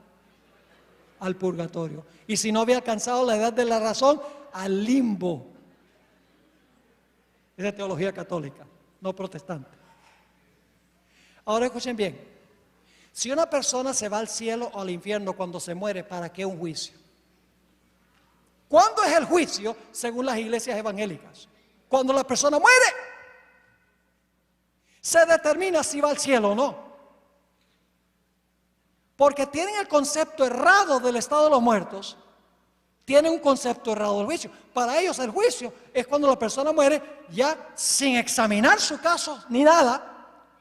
Al purgatorio. ¿Y si no había alcanzado la edad de la razón? Al limbo. Es de teología católica, no protestante. Ahora escuchen bien, si una persona se va al cielo o al infierno cuando se muere, ¿para qué un juicio? ¿Cuándo es el juicio según las iglesias evangélicas? Cuando la persona muere. Se determina si va al cielo o no. Porque tienen el concepto errado del estado de los muertos, tienen un concepto errado del juicio. Para ellos el juicio es cuando la persona muere ya sin examinar su caso ni nada.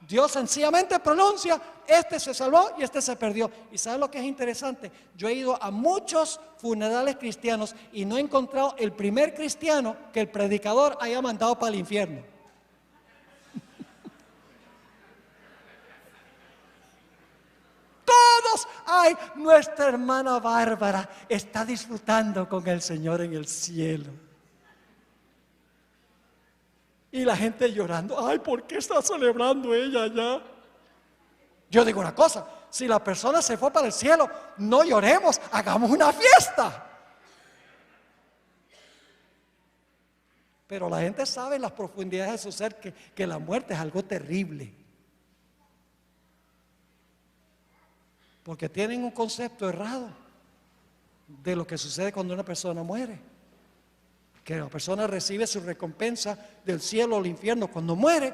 Dios sencillamente pronuncia, este se salvó y este se perdió. ¿Y saben lo que es interesante? Yo he ido a muchos funerales cristianos y no he encontrado el primer cristiano que el predicador haya mandado para el infierno. Todos, ay, nuestra hermana Bárbara está disfrutando con el Señor en el cielo. Y la gente llorando, ay, ¿por qué está celebrando ella allá? Yo digo una cosa, si la persona se fue para el cielo, no lloremos, hagamos una fiesta. Pero la gente sabe en las profundidades de su ser que la muerte es algo terrible. Porque tienen un concepto errado de lo que sucede cuando una persona muere. Que la persona recibe su recompensa del cielo o el infierno cuando muere.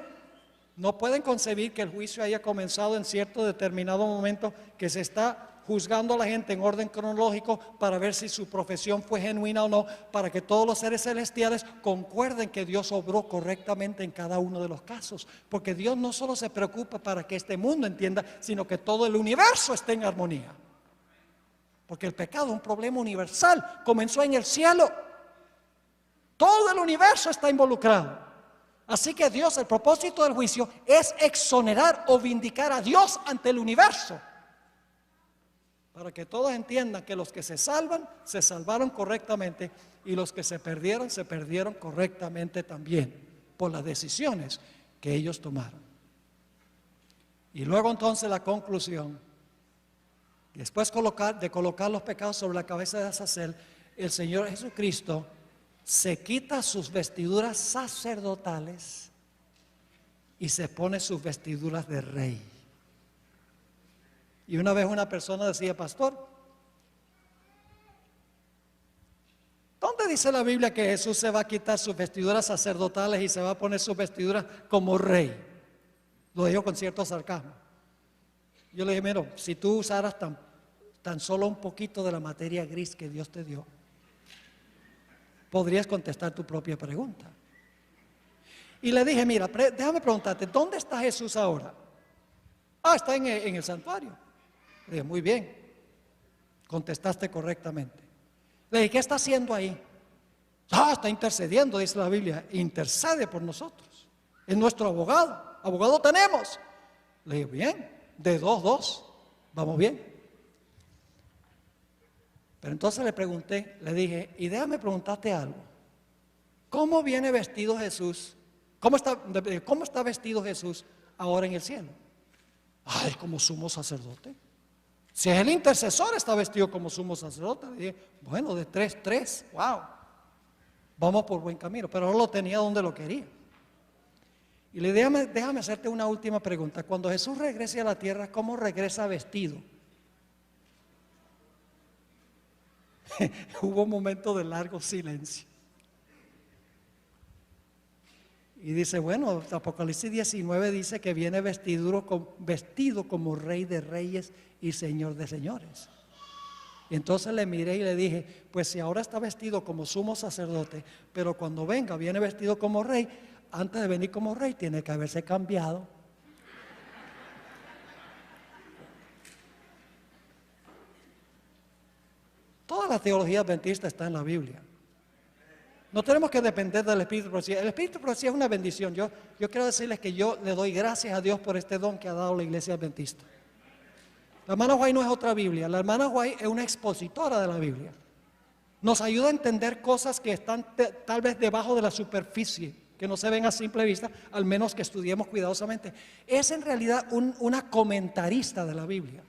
No pueden concebir que el juicio haya comenzado en cierto determinado momento, que se está juzgando a la gente en orden cronológico para ver si su profesión fue genuina o no, para que todos los seres celestiales concuerden que Dios obró correctamente en cada uno de los casos. Porque Dios no solo se preocupa para que este mundo entienda, sino que todo el universo esté en armonía. Porque el pecado es un problema universal, comenzó en el cielo. Todo el universo está involucrado. Así que Dios, el propósito del juicio es exonerar o vindicar a Dios ante el universo. Para que todos entiendan que los que se salvan, se salvaron correctamente, y los que se perdieron correctamente también, por las decisiones que ellos tomaron. Y luego entonces la conclusión, después de colocar los pecados sobre la cabeza de Azazel, el Señor Jesucristo se quita sus vestiduras sacerdotales y se pone sus vestiduras de rey. Y una vez una persona decía: pastor, ¿dónde dice la Biblia que Jesús se va a quitar sus vestiduras sacerdotales y se va a poner sus vestiduras como rey? Lo dijo con cierto sarcasmo. Yo le dije: mira, si tú usaras tan solo un poquito de la materia gris que Dios te dio, podrías contestar tu propia pregunta. Y le dije: mira, déjame preguntarte, ¿dónde está Jesús ahora? Está en el santuario. Le dije: muy bien, contestaste correctamente. Le dije: ¿qué está haciendo ahí? Está intercediendo, dice la Biblia. Intercede por nosotros, es nuestro abogado. Abogado tenemos. Le dije: bien, de 2, vamos bien. Pero entonces le pregunté, le dije: y déjame preguntarte algo. ¿Cómo viene vestido Jesús? ¿Cómo está vestido Jesús ahora en el cielo? Como sumo sacerdote. Si es el intercesor, está vestido como sumo sacerdote. Le dije: bueno, de 3, wow, vamos por buen camino. Pero no lo tenía donde lo quería. Y le dije: déjame hacerte una última pregunta. Cuando Jesús regrese a la tierra, ¿cómo regresa vestido? Hubo un momento de largo silencio. Y dice: bueno, Apocalipsis 19 dice que viene vestido como Rey de Reyes y Señor de Señores. Y entonces le miré y le dije: pues si ahora está vestido como sumo sacerdote, pero cuando venga viene vestido como rey, antes de venir como rey tiene que haberse cambiado. Toda la teología adventista está en la Biblia. No tenemos que depender del Espíritu de Profecía. El Espíritu de Profecía es una bendición. Yo quiero decirles que yo le doy gracias a Dios por este don que ha dado la iglesia adventista. La hermana White no es otra Biblia. La hermana White es una expositora de la Biblia. Nos ayuda a entender cosas que están tal vez debajo de la superficie, que no se ven a simple vista, al menos que estudiemos cuidadosamente. Es en realidad una comentarista de la Biblia,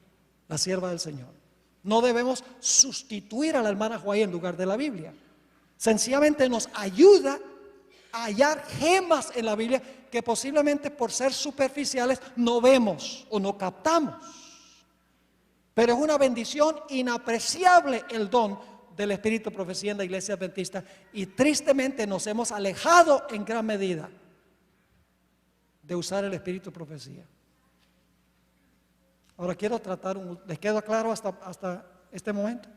la sierva del Señor. No debemos sustituir a la hermana White en lugar de la Biblia. Sencillamente nos ayuda a hallar gemas en la Biblia que posiblemente por ser superficiales no vemos o no captamos. Pero es una bendición inapreciable el don del Espíritu de Profecía en la iglesia adventista, y tristemente nos hemos alejado en gran medida de usar el Espíritu de Profecía. Ahora quiero tratar, ¿les queda claro hasta este momento?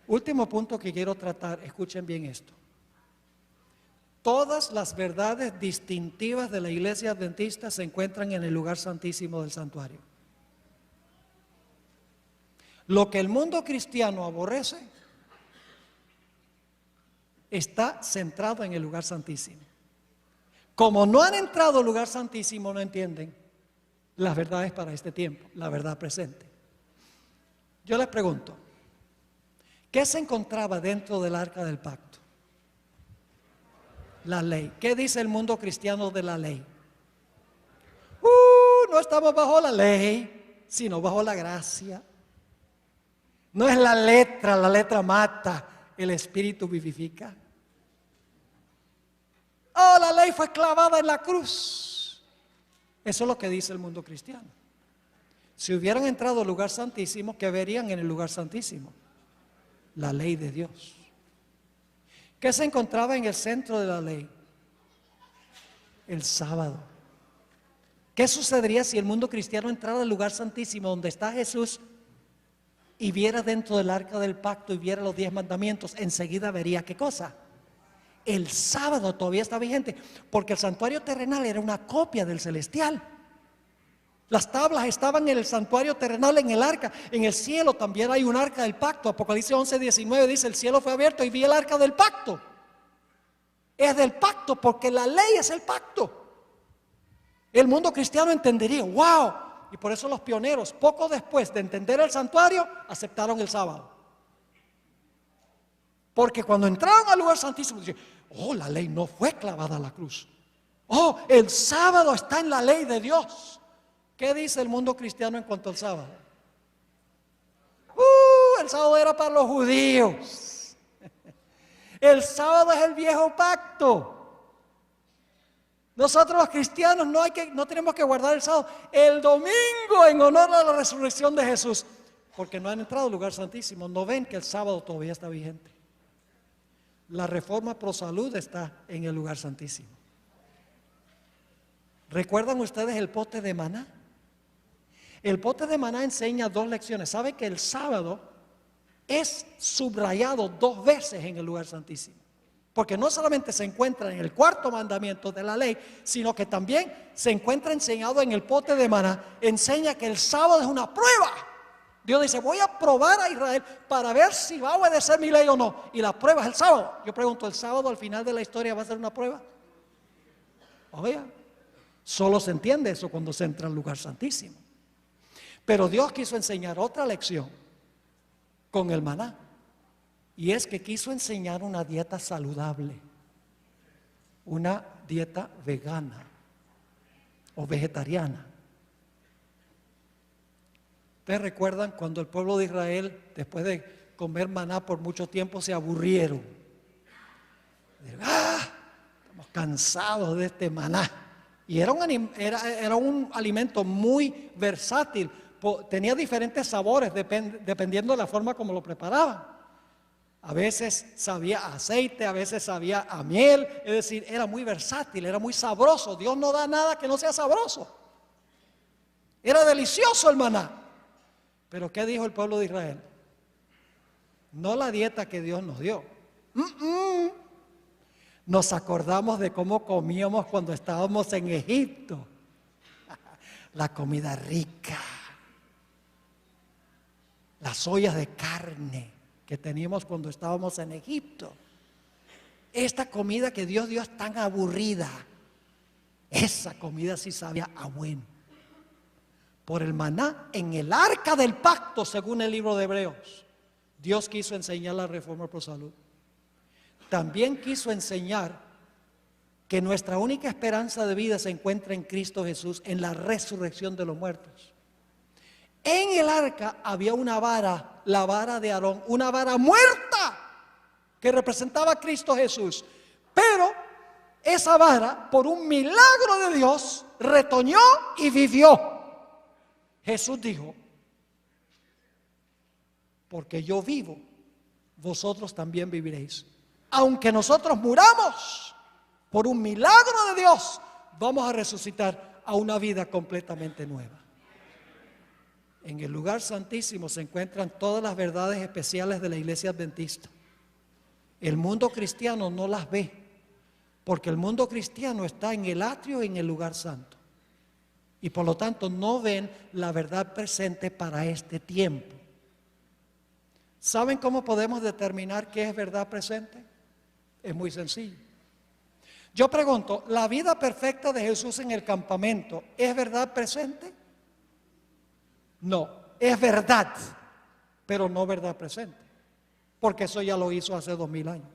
Último punto que quiero tratar, escuchen bien esto. Todas las verdades distintivas de la iglesia adventista se encuentran en el lugar santísimo del santuario. Lo que el mundo cristiano aborrece está centrado en el lugar santísimo. Como no han entrado al lugar santísimo, no entienden las verdades para este tiempo, la verdad presente. Yo les pregunto, ¿qué se encontraba dentro del arca del pacto? La ley. ¿Qué dice el mundo cristiano de la ley? No estamos bajo la ley, sino bajo la gracia. No es la letra mata, el espíritu vivifica. La ley fue clavada en la cruz. Eso es lo que dice el mundo cristiano. Si hubieran entrado al lugar santísimo, ¿qué verían en el lugar santísimo? la ley de Dios. ¿Qué se encontraba en el centro de la ley? El sábado. ¿Qué sucedería si el mundo cristiano entrara al lugar santísimo donde está Jesús y viera dentro del arca del pacto y viera los 10 mandamientos? Enseguida vería ¿qué cosa? El sábado todavía está vigente, porque el santuario terrenal era una copia del celestial. Las tablas estaban en el santuario terrenal, en el arca. En el cielo también hay un arca del pacto. Apocalipsis 11:19 dice: el cielo fue abierto y vi el arca del pacto. Es del pacto, porque la ley es el pacto. El mundo cristiano entendería, wow. Y por eso los pioneros, poco después de entender el santuario, aceptaron el sábado. Porque cuando entraron al lugar santísimo, dicen: oh, la ley no fue clavada a la cruz. Oh, el sábado está en la ley de Dios. ¿Qué dice el mundo cristiano en cuanto al sábado? El sábado era para los judíos. El sábado es el viejo pacto. Nosotros los cristianos no tenemos que guardar el sábado, el domingo, en honor a la resurrección de Jesús, porque no han entrado al lugar santísimo, no ven que el sábado todavía está vigente. La reforma pro salud está en el lugar santísimo. ¿Recuerdan ustedes el pote de maná? El pote de maná enseña 2 lecciones. ¿Sabe que el sábado es subrayado 2 veces en el lugar santísimo? Porque no solamente se encuentra en el 4º mandamiento de la ley, sino que también se encuentra enseñado en el pote de maná. Enseña que el sábado es una prueba. Dios dice: voy a probar a Israel para ver si va a obedecer mi ley o no. Y la prueba es el sábado. Yo pregunto, ¿el sábado al final de la historia va a ser una prueba? Oiga, solo se entiende eso cuando se entra al lugar santísimo. Pero Dios quiso enseñar otra lección con el maná. Y es que quiso enseñar una dieta saludable, una dieta vegana o vegetariana. ¿Ustedes recuerdan cuando el pueblo de Israel, después de comer maná por mucho tiempo, se aburrieron? Estamos cansados de este maná. Y era un alimento muy versátil, tenía diferentes sabores dependiendo de la forma como lo preparaban. A veces sabía a aceite, a veces sabía a miel, es decir, era muy versátil, era muy sabroso. Dios no da nada que no sea sabroso. Era delicioso el maná. Pero ¿qué dijo el pueblo de Israel? No la dieta que Dios nos dio. Nos acordamos de cómo comíamos cuando estábamos en Egipto. La comida rica, las ollas de carne que teníamos cuando estábamos en Egipto. Esta comida que Dios dio es tan aburrida. Esa comida sí sabía a bueno. Por el maná en el arca del pacto, según el libro de Hebreos, Dios quiso enseñar la reforma pro salud. También quiso enseñar que nuestra única esperanza de vida se encuentra en Cristo Jesús, en la resurrección de los muertos. En el arca había una vara, la vara de Aarón, una vara muerta que representaba a Cristo Jesús. Pero esa vara, por un milagro de Dios, retoñó y vivió. Jesús dijo: porque yo vivo, vosotros también viviréis. Aunque nosotros muramos, por un milagro de Dios, vamos a resucitar a una vida completamente nueva. En el lugar santísimo se encuentran todas las verdades especiales de la iglesia adventista. El mundo cristiano no las ve, porque el mundo cristiano está en el atrio y en el lugar santo. Y por lo tanto no ven la verdad presente para este tiempo. ¿Saben cómo podemos determinar qué es verdad presente? Es muy sencillo. Yo pregunto, ¿la vida perfecta de Jesús en el campamento es verdad presente? No, es verdad, pero no verdad presente, porque eso ya lo hizo hace 2000 años.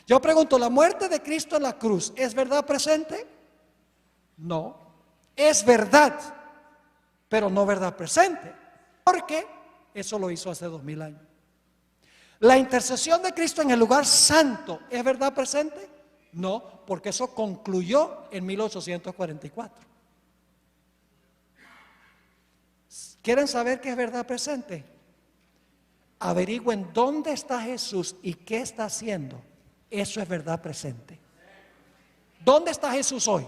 Yo pregunto, ¿la muerte de Cristo en la cruz es verdad presente? No, es verdad, pero no verdad presente, porque eso lo hizo hace 2000 años. ¿La intercesión de Cristo en el lugar santo es verdad presente? No, porque eso concluyó en 1844. ¿Quieren saber qué es verdad presente? averigüen dónde está Jesús y qué está haciendo, eso es verdad presente. ¿Dónde está Jesús hoy?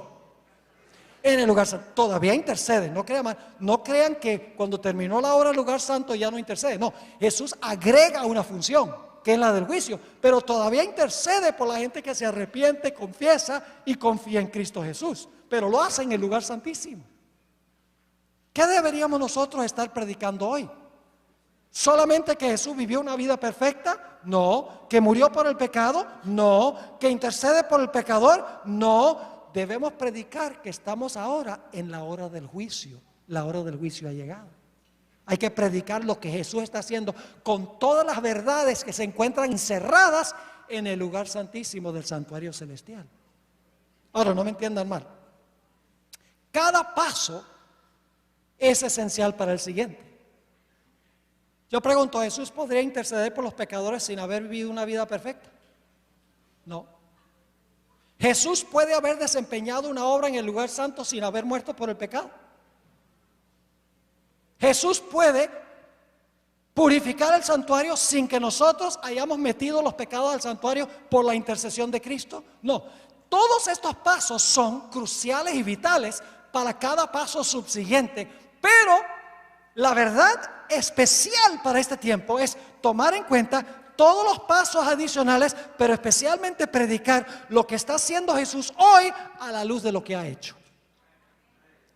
En el lugar santo. Todavía intercede, no crean mal. No crean que cuando terminó la hora del lugar santo ya no intercede. No, Jesús agrega una función, que es la del juicio, pero todavía intercede por la gente que se arrepiente, confiesa y confía en Cristo Jesús, pero lo hace en el lugar santísimo. ¿Qué deberíamos nosotros estar predicando hoy? ¿Solamente que Jesús vivió una vida perfecta? No. ¿Que murió por el pecado? No. ¿Que intercede por el pecador? No. Debemos predicar que estamos ahora en la hora del juicio. La hora del juicio ha llegado. Hay que predicar lo que Jesús está haciendo con todas las verdades que se encuentran encerradas en el lugar santísimo del santuario celestial. Ahora, no me entiendan mal. Cada paso es esencial para el siguiente. Yo pregunto, ¿Jesús podría interceder por los pecadores sin haber vivido una vida perfecta? No. ¿Jesús puede haber desempeñado una obra en el lugar santo sin haber muerto por el pecado? ¿Jesús puede purificar el santuario sin que nosotros hayamos metido los pecados al santuario por la intercesión de Cristo? No. Todos estos pasos son cruciales y vitales para cada paso subsiguiente, pero la verdad especial para este tiempo es tomar en cuenta todos los pasos adicionales, pero especialmente predicar lo que está haciendo Jesús hoy a la luz de lo que ha hecho.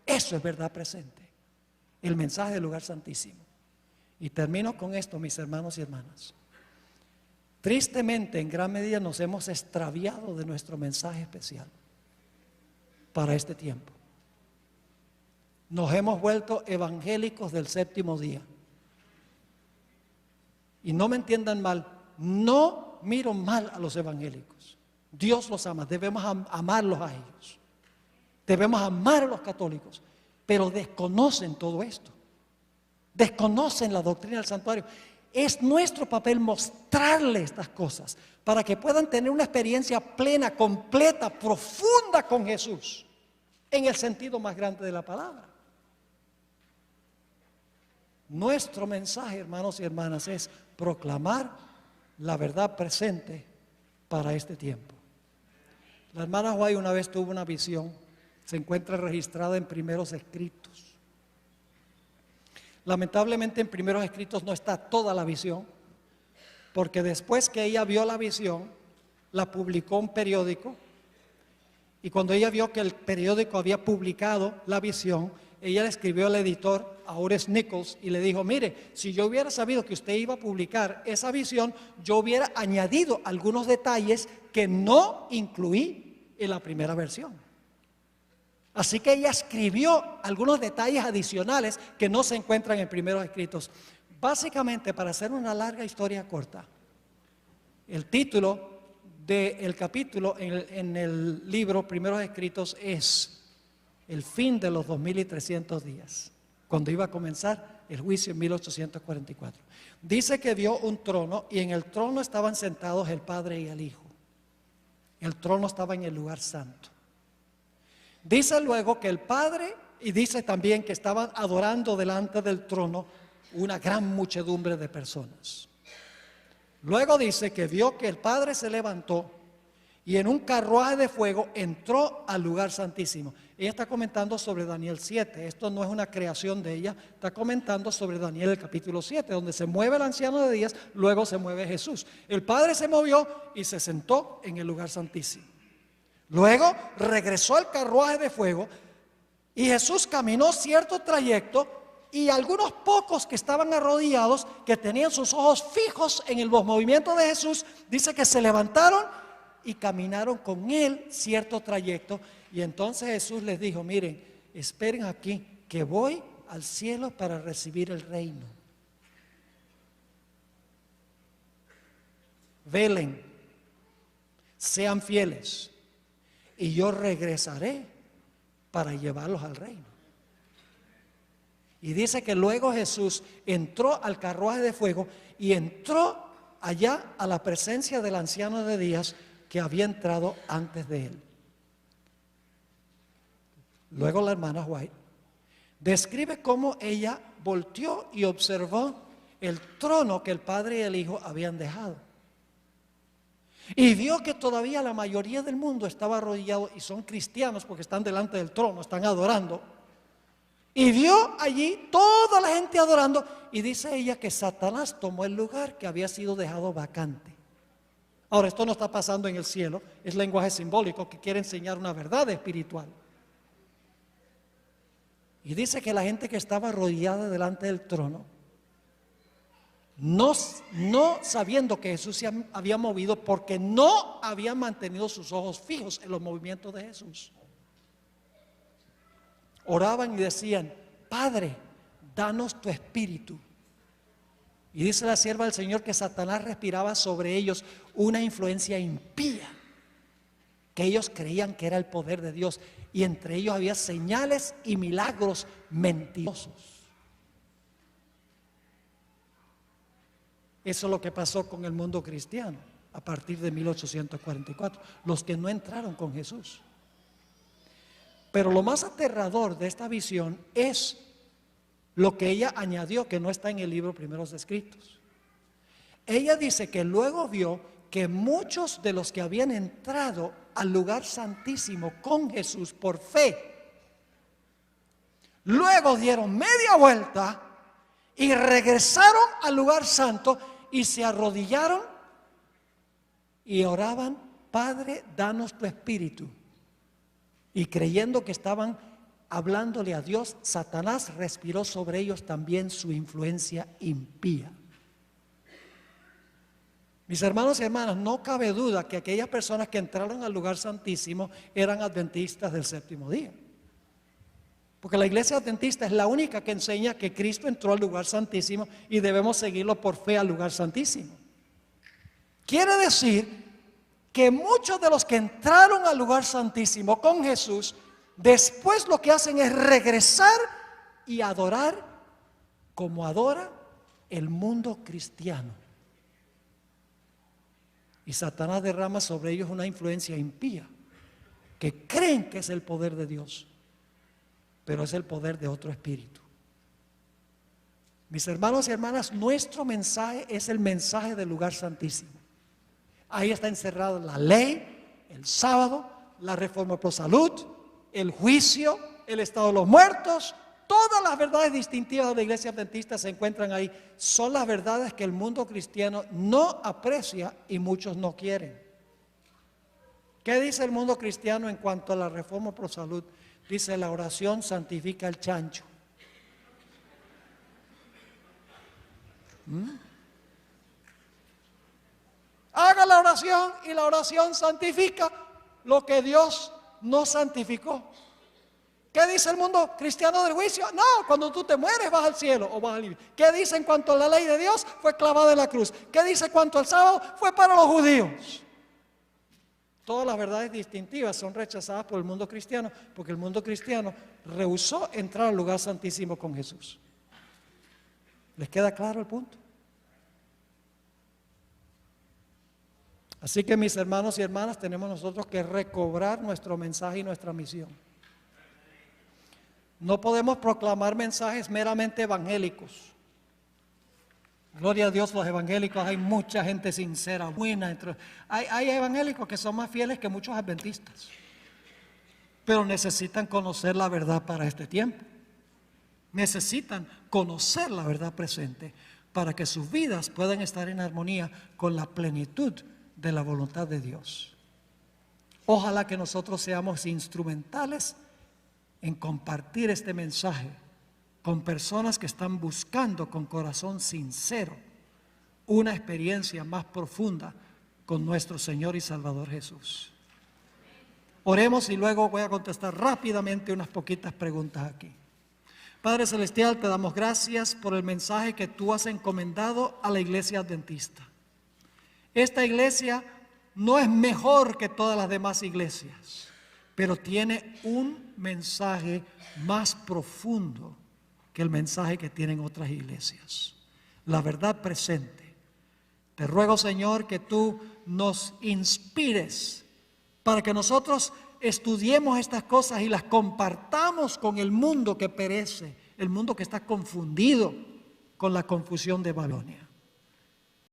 Eso es verdad presente, el mensaje del lugar santísimo. Y termino con esto, mis hermanos y hermanas. Tristemente, en gran medida nos hemos extraviado de nuestro mensaje especial para este tiempo. Nos hemos vuelto evangélicos del séptimo día. Y no me entiendan mal, no miro mal a los evangélicos. Dios los ama, debemos amarlos a ellos. Debemos amar a los católicos, pero desconocen todo esto. Desconocen la doctrina del santuario. Es nuestro papel mostrarles estas cosas para que puedan tener una experiencia plena, completa, profunda con Jesús, en el sentido más grande de la palabra. Nuestro mensaje, hermanos y hermanas, es proclamar la verdad presente para este tiempo. La hermana White una vez tuvo una visión, se encuentra registrada en Primeros Escritos. Lamentablemente en Primeros Escritos no está toda la visión, porque después que ella vio la visión, la publicó un periódico, y cuando ella vio que el periódico había publicado la visión, ella le escribió al editor, a Horace Nichols, y le dijo: mire, si yo hubiera sabido que usted iba a publicar esa visión, yo hubiera añadido algunos detalles que no incluí en la primera versión. Así que ella escribió algunos detalles adicionales que no se encuentran en Primeros Escritos. Básicamente, para hacer una larga historia corta, el título del capítulo en el libro Primeros Escritos es el fin de los 2300 días, cuando iba a comenzar el juicio en 1844. Dice que vio un trono y en el trono estaban sentados el Padre y el Hijo. El trono estaba en el lugar santo. Dice luego que el Padre, y dice también que estaban adorando delante del trono una gran muchedumbre de personas. Luego dice que vio que el Padre se levantó y en un carruaje de fuego entró al lugar santísimo. Ella está comentando sobre Daniel 7. Esto no es una creación de ella. Está comentando sobre Daniel el capítulo 7, donde se mueve el anciano de días, luego se mueve Jesús. El Padre se movió y se sentó en el lugar santísimo. Luego regresó al carruaje de fuego y Jesús caminó cierto trayecto, y algunos pocos que estaban arrodillados, que tenían sus ojos fijos en el movimiento de Jesús, dice que se levantaron y caminaron con él cierto trayecto. Y entonces Jesús les dijo: miren, esperen aquí, que voy al cielo para recibir el reino. Velen, sean fieles, y yo regresaré para llevarlos al reino. Y dice que luego Jesús entró al carruaje de fuego y entró allá a la presencia del anciano de días que había entrado antes de él. Luego la hermana White describe cómo ella volteó y observó el trono que el Padre y el Hijo habían dejado. Y vio que todavía la mayoría del mundo estaba arrodillado, y son cristianos porque están delante del trono, están adorando. Y vio allí toda la gente adorando, y dice ella que Satanás tomó el lugar que había sido dejado vacante. Ahora, esto no está pasando en el cielo, es lenguaje simbólico que quiere enseñar una verdad espiritual. Y dice que la gente que estaba arrodillada delante del trono, no sabiendo que Jesús se había movido, porque no habían mantenido sus ojos fijos en los movimientos de Jesús, oraban y decían: Padre, danos tu espíritu. Y dice la sierva del Señor que Satanás respiraba sobre ellos una influencia impía, que ellos creían que era el poder de Dios, y entre ellos había señales y milagros mentirosos. Eso es lo que pasó con el mundo cristiano a partir de 1844, los que no entraron con Jesús. Pero lo más aterrador de esta visión es lo que ella añadió, que no está en el libro Primeros Escritos. Ella dice que luego vio que muchos de los que habían entrado al lugar santísimo con Jesús por fe, luego dieron media vuelta y regresaron al lugar santo y se arrodillaron y oraban: Padre, danos tu espíritu. Y creyendo que estaban hablándole a Dios, Satanás respiró sobre ellos también su influencia impía. Mis hermanos y hermanas, no cabe duda que aquellas personas que entraron al lugar santísimo eran adventistas del séptimo día. Porque la iglesia adventista es la única que enseña que Cristo entró al lugar santísimo y debemos seguirlo por fe al lugar santísimo. Quiere decir que muchos de los que entraron al lugar santísimo con Jesús, después lo que hacen es regresar y adorar como adora el mundo cristiano. Y Satanás derrama sobre ellos una influencia impía, que creen que es el poder de Dios, pero es el poder de otro espíritu. Mis hermanos y hermanas, nuestro mensaje es el mensaje del lugar santísimo. Ahí está encerrada la ley, el sábado, la reforma pro salud, el juicio, el estado de los muertos. Todas las verdades distintivas de la iglesia adventista se encuentran ahí. Son las verdades que el mundo cristiano no aprecia y muchos no quieren. ¿Qué dice el mundo cristiano en cuanto a la reforma pro salud? Dice: la oración santifica el chancho. Haga la oración y la oración santifica lo que Dios no santificó. ¿Qué dice el mundo cristiano del juicio? No, cuando tú te mueres vas al cielo o vas al infierno. ¿Qué dice en cuanto a la ley de Dios? Fue clavada en la cruz. ¿Qué dice en cuanto al sábado? Fue para los judíos. Todas las verdades distintivas son rechazadas por el mundo cristiano, porque el mundo cristiano rehusó entrar al lugar santísimo con Jesús. ¿Les queda claro el punto? Así que, mis hermanos y hermanas, tenemos nosotros que recobrar nuestro mensaje y nuestra misión. No podemos proclamar mensajes meramente evangélicos. Gloria a Dios, los evangélicos, hay mucha gente sincera, buena. Hay evangélicos que son más fieles que muchos adventistas, pero necesitan conocer la verdad para este tiempo. Necesitan conocer la verdad presente para que sus vidas puedan estar en armonía con la plenitud de la voluntad de Dios. Ojalá que nosotros seamos instrumentales en compartir este mensaje con personas que están buscando con corazón sincero una experiencia más profunda con nuestro Señor y Salvador Jesús. Oremos y luego voy a contestar rápidamente unas poquitas preguntas aquí. Padre Celestial, te damos gracias por el mensaje que tú has encomendado a la iglesia adventista. Esta iglesia no es mejor que todas las demás iglesias, pero tiene un mensaje más profundo que el mensaje que tienen otras iglesias. La verdad presente. Te ruego, Señor, que tú nos inspires para que nosotros estudiemos estas cosas y las compartamos con el mundo que perece, el mundo que está confundido con la confusión de Babilonia.